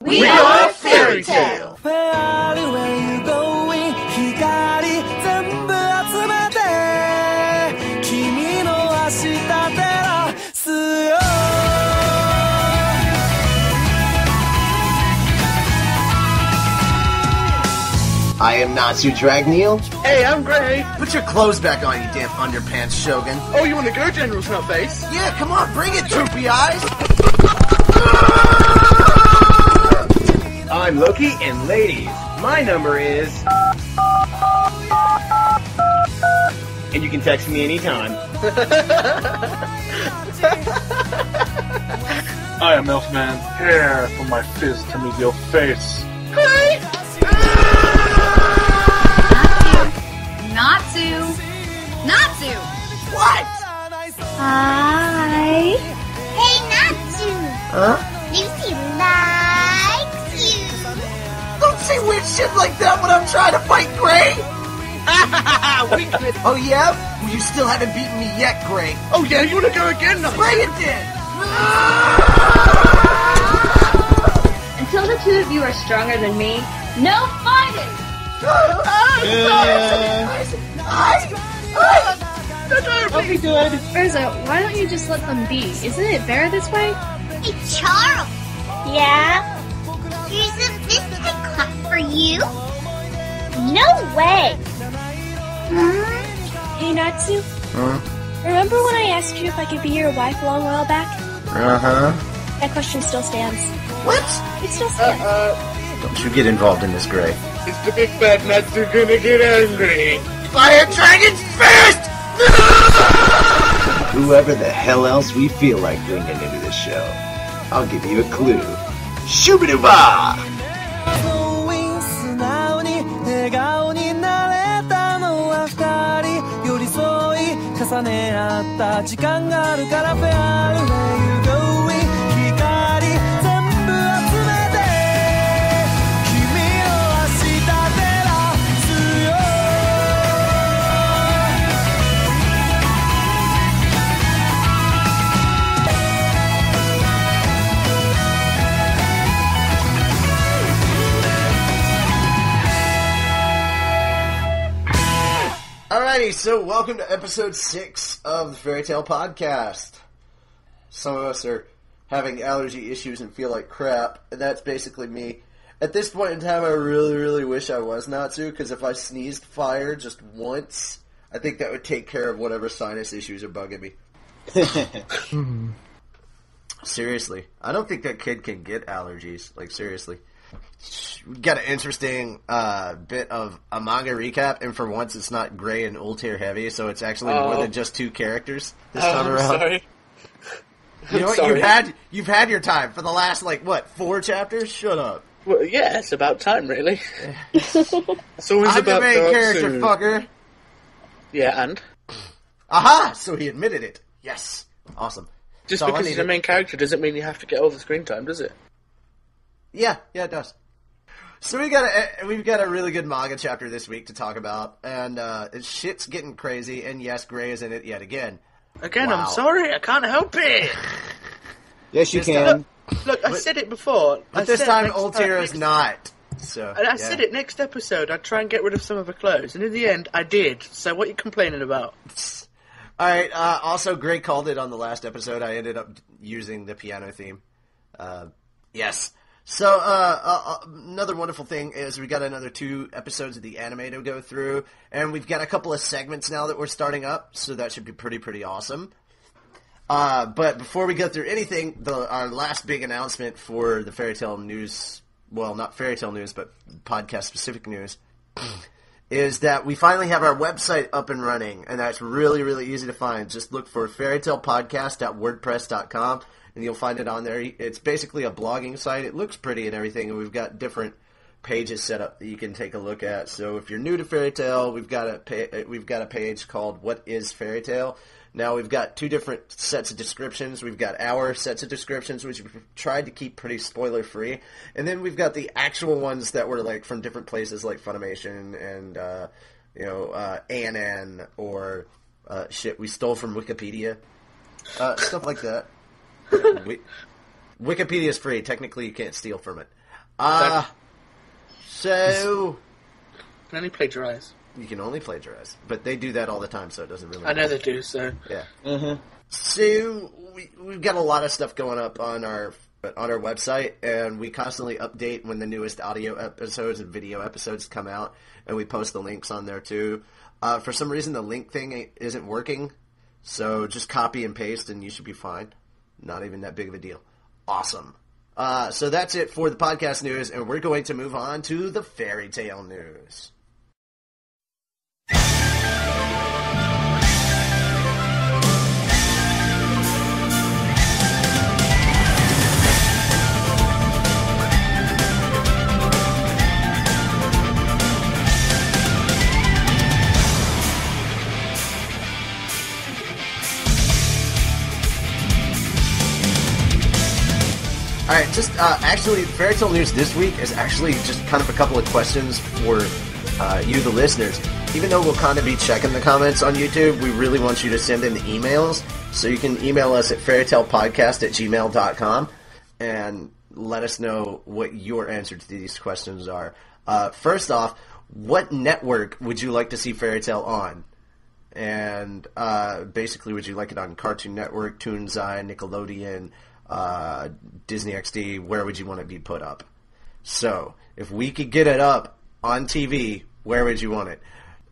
We are Fairy Tale! I am Natsu Dragneel. Hey, I'm Gray. Put your clothes back on, you damn underpants, Shogun. Oh, you want to go, General Snotface? Yeah, come on, bring it, droopy eyes! I'm Loki, and ladies, my number is... And you can text me anytime. I am Elfman, here for my fist to meet your face. Natsu! What? Hi! Hey, Natsu! Huh? Lucy likes you! Don't say weird shit like that when I'm trying to fight Gray! Oh yeah? Well, you still haven't beaten me yet, Gray. Oh yeah, you want to go again? No. Bring it then! Until the two of you are stronger than me, no fighting! I'll be good. Urza, why don't you just let them be? Isn't it better this way? Hey, Charle! Yeah? Here's a biscuit cup for you. No way! Hey, Natsu? Huh? Remember when I asked you if I could be your wife a long while back? Uh-huh. That question still stands. What? It still stands. Don't you get involved in this, Gray. Is the big bad Natsu gonna get angry? Fire Dragon's Fist! Whoever the hell else we feel like bringing into this show, I'll give you a clue. Shooba-dooba! Alrighty, so welcome to episode 6 of the Fairy Tale Podcast. Some of us are having allergy issues and feel like crap, and that's basically me. At this point in time, I really, really wish I was Natsu, because if I sneezed fire just once, I think that would take care of whatever sinus issues are bugging me. Seriously, I don't think that kid can get allergies. Like, seriously. We got an interesting bit of a manga recap, and for once it's not Gray and Ultir heavy, so it's actually more than just 2 characters this time around. Sorry. You know what? Sorry. You've had your time for the last 4 chapters? Shut up. Well, yeah, it's about time, really. It's always I'm about the main dark character, soon. fucker. Yeah, and? Aha! So he admitted it. Yes. Awesome. Just So I because he's needed- the main character doesn't mean you have to get all the screen time, does it? Yeah, it does. So we've got a really good manga chapter this week to talk about, and shit's getting crazy, and yes, Gray is in it yet again. Again, Wow. I'm sorry, I can't help it! Yes, you This can. Look, I said it before. But this time, Ultir is not. So, And I said it next episode, I'd try and get rid of some of her clothes, and in the end, I did. So what are you complaining about? Alright, also, Gray called it on the last episode. I ended up using the piano theme. Yes. So, another wonderful thing is we got another 2 episodes of the anime to go through, and we've got a couple of segments now that we're starting up, so that should be pretty awesome. But before we go through anything, our last big announcement for the Fairy Tale news, well, not Fairy Tale news, but podcast-specific news, is that we finally have our website up and running, and that's really, really easy to find. Just look for fairytalepodcast.wordpress.com, and you'll find it on there. It's basically a blogging site. It looks pretty and everything, and we've got different pages set up that you can take a look at. So if you're new to Fairy Tale, we've got a page called What is Fairy Tale? Now we've got 2 different sets of descriptions. We've got our sets of descriptions, which we've tried to keep pretty spoiler-free. And then we've got the actual ones that were from different places like Funimation and, ANN or shit we stole from Wikipedia. Stuff like that. Wikipedia is free. Technically, you can't steal from it. So Can only plagiarize. you can only plagiarize, but they do that all the time, so it doesn't really. I know matter. they do. So Yeah. So we've got a lot of stuff going up on our website, and we constantly update when the newest audio episodes and video episodes come out, and we post the links on there too. For some reason, the link thing isn't working, so just copy and paste, and you should be fine. Not even that big of a deal. Awesome. So that's it for the podcast news, and we're going to move on to the fairy tale news. All right, just actually, fairy tale news this week is actually just kind of a couple of questions for you, the listeners. Even though we'll kind of be checking the comments on YouTube, we really want you to send in the emails. So you can email us at fairytalepodcast@gmail.com and let us know what your answer to these questions are. First off, what network would you like to see Fairy Tale on? And basically, would you like it on Cartoon Network, Toonzai, Nickelodeon, Disney XD? Where would you want it to be put up? So, if we could get it up on TV, where would you want it?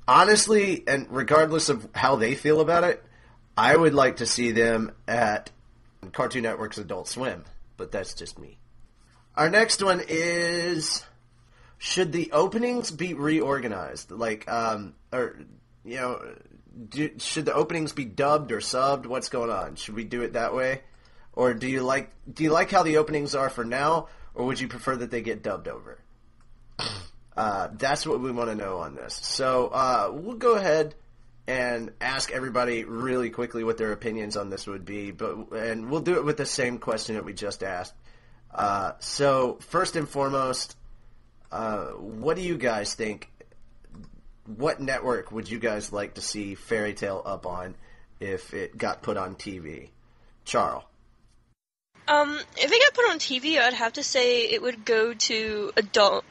Honestly, and regardless of how they feel about it, I would like to see them at Cartoon Network's Adult Swim, but that's just me. Our next one is, should the openings be reorganized? Like, should the openings be dubbed or subbed? What's going on? Should we do it that way? Or do you like how the openings are for now, or would you prefer that they get dubbed over? That's what we want to know on this. So we'll go ahead and ask everybody really quickly what their opinions on this would be, and we'll do it with the same question that we just asked. So first and foremost, what do you guys think? What network would you guys like to see Fairy Tale up on if it got put on TV? Charle. If it got put on TV, I'd have to say it would go to Adult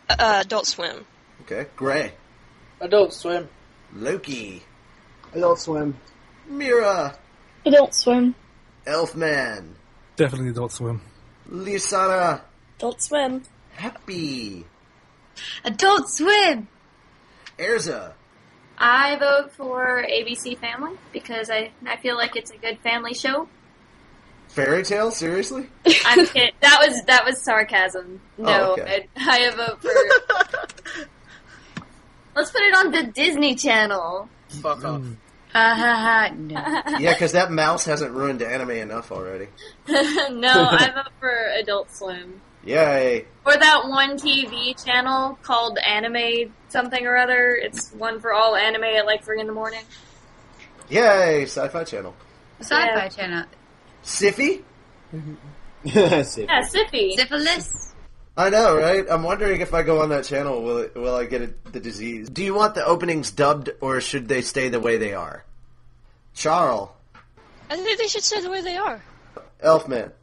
Swim. Okay, Gray. Adult Swim. Loki. Adult Swim. Mira. Adult Swim. Elfman. Definitely Adult Swim. Lisanna. Adult Swim. Happy. Adult Swim. Erza. I vote for ABC Family because I feel like it's a good family show. Fairy Tale? Seriously? I'm kidding. That was sarcasm. No, okay. I vote for. Let's put it on the Disney Channel. Fuck off. No. Yeah, because that mouse hasn't ruined anime enough already. No, I vote for Adult Swim. Yay. Or that one TV channel called Anime something or other. It's one for all anime at like 3 in the morning. Yay, Sci-Fi Channel. Sci-Fi Channel. Siffy? Yeah, Siffy. Syphilis. I know, right? I'm wondering if I go on that channel, will I get the disease? Do you want the openings dubbed, or should they stay the way they are? Charle. I think they should stay the way they are. Elfman.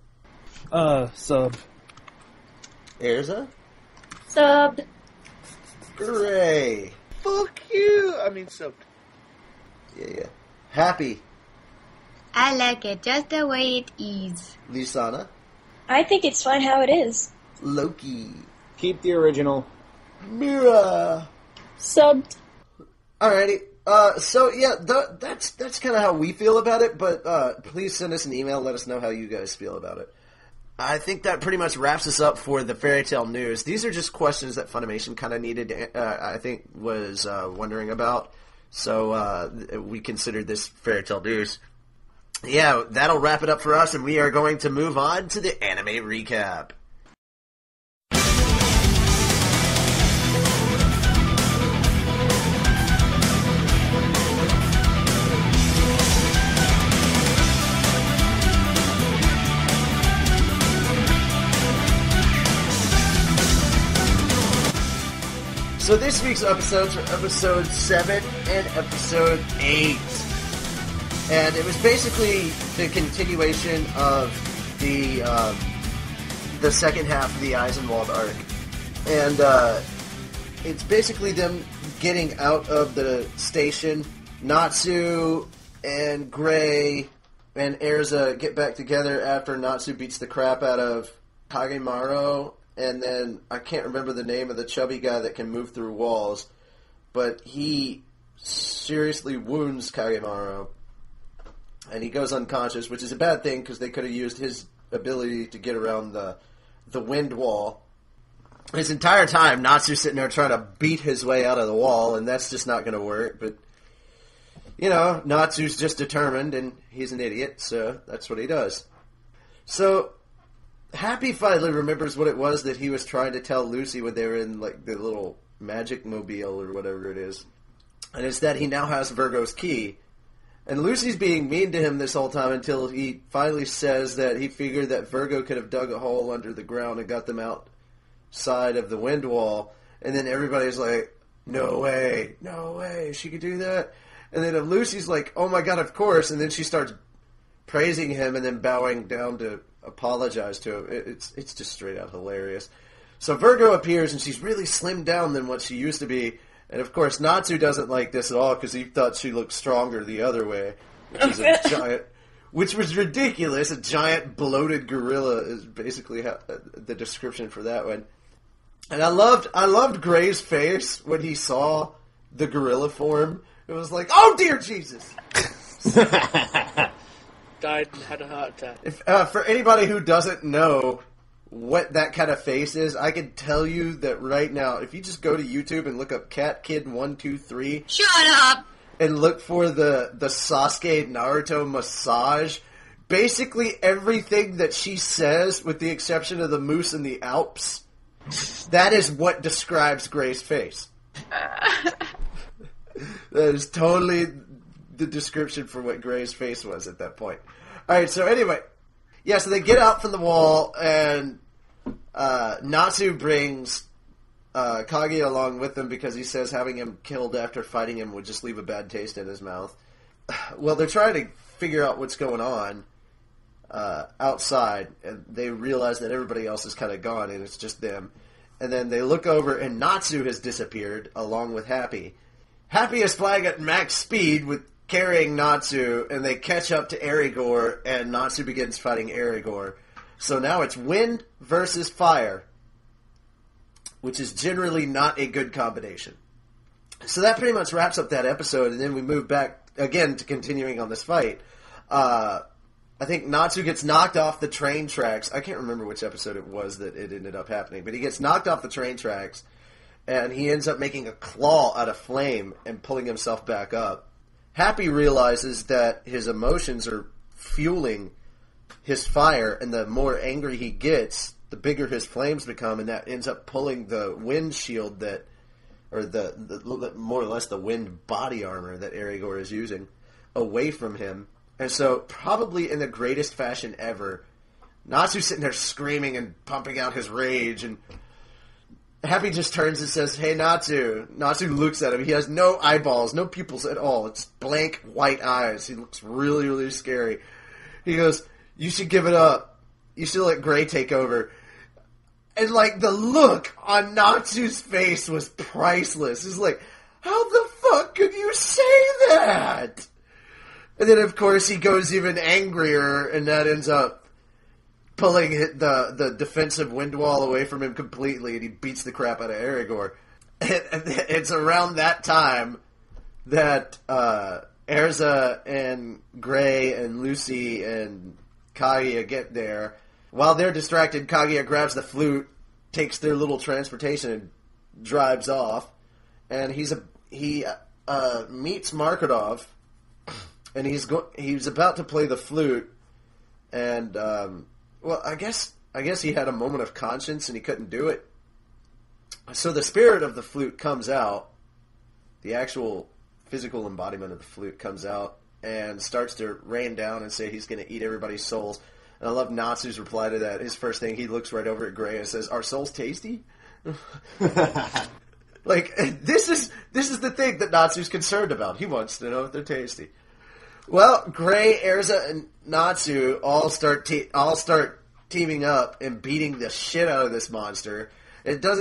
Sub. Erza? Subbed. Gray. Fuck you! I mean, subbed. Yeah. Happy. I like it just the way it is. Lisanna. I think it's fine how it is. Loki. Keep the original. Mira. Subbed. Alrighty. So yeah, that's kind of how we feel about it, but please send us an email, let us know how you guys feel about it. I think that pretty much wraps us up for the Fairy Tale news. These are just questions that Funimation kind of needed, I think, was wondering about. So we considered this Fairy Tale news. Yeah, that'll wrap it up for us, and we are going to move on to the anime recap. So this week's episodes are episode 7 and episode 8. And it was basically the continuation of the second half of the Eisenwald arc. And it's basically them getting out of the station. Natsu and Gray and Erza get back together after Natsu beats the crap out of Kagemaru, and then I can't remember the name of the chubby guy that can move through walls, but he seriously wounds Kagemaru, and he goes unconscious, which is a bad thing because they could have used his ability to get around the wind wall. His entire time, Natsu's sitting there trying to beat his way out of the wall, and that's just not going to work, but you know, Natsu's just determined, and he's an idiot, so that's what he does. So, Happy finally remembers what it was that he was trying to tell Lucy when they were in, like, the little magic mobile or whatever it is. And it's that he now has Virgo's key. And Lucy's being mean to him this whole time until he finally says that he figured that Virgo could have dug a hole under the ground and got them outside of the wind wall. And then everybody's like, no way, she could do that. And then Lucy's like, oh my god, of course. And then she starts praising him and then bowing down to apologize to him. It's just straight out hilarious. So Virgo appears and she's really slimmed down than what she used to be. And of course, Natsu doesn't like this at all because he thought she looked stronger the other way. Which was ridiculous. A giant bloated gorilla is basically the description for that one. And I loved Gray's face when he saw the gorilla form. It was like, oh dear Jesus! Died and had a heart attack. If, for anybody who doesn't know what that kind of face is, I can tell you that right now, if you just go to YouTube and look up Cat Kid 123... Shut up! And look for the Sasuke Naruto massage, basically everything that she says, with the exception of the moose in the Alps, that is what describes Gray's face. That is totally the description for what Gray's face was at that point. Alright, so anyway. Yeah, so they get out from the wall, and Natsu brings Kage along with them because he says having him killed after fighting him would just leave a bad taste in his mouth. Well, they're trying to figure out what's going on outside, and they realize that everybody else is kind of gone, and it's just them. And then they look over, and Natsu has disappeared, along with Happy. Happy is flying at max speed with carrying Natsu, and they catch up to Aragorn, and Natsu begins fighting Aragorn. So now it's wind versus fire, which is generally not a good combination. So that pretty much wraps up that episode, and then we move back again to continuing on this fight. I think Natsu gets knocked off the train tracks. I can't remember which episode it was that it ended up happening, but he gets knocked off the train tracks, and he ends up making a claw out of flame and pulling himself back up. Happy realizes that his emotions are fueling his fire, and the more angry he gets, the bigger his flames become, and that ends up pulling the wind shield that, or the more or less the wind body armor that Aragorn is using, away from him. And so, probably in the greatest fashion ever, Natsu's sitting there screaming and pumping out his rage, and Happy just turns and says, hey, Natsu. Natsu looks at him. He has no eyeballs, no pupils at all. It's blank white eyes. He looks really, really scary. He goes, you should give it up. You should let Gray take over. And, like, the look on Natsu's face was priceless. It's like, how the fuck could you say that? And then, of course, he goes even angrier, and that ends up pulling the defensive wind wall away from him completely, and he beats the crap out of Aragorn. And it's around that time that Erza and Gray and Lucy and Kaguya get there. While they're distracted, Kaguya grabs the flute, takes their little transportation, and drives off. And he meets Markadov, and he's about to play the flute, and well, I guess he had a moment of conscience and he couldn't do it. So the spirit of the flute comes out, the actual physical embodiment of the flute comes out, and starts to rain down and say he's going to eat everybody's souls. And I love Natsu's reply to that. His first thing, he looks right over at Gray and says, "Are souls tasty?" Like, this is the thing that Natsu's concerned about. He wants to know if they're tasty. Well, Gray, Erza, and Natsu all start teaming up and beating the shit out of this monster. It doesn't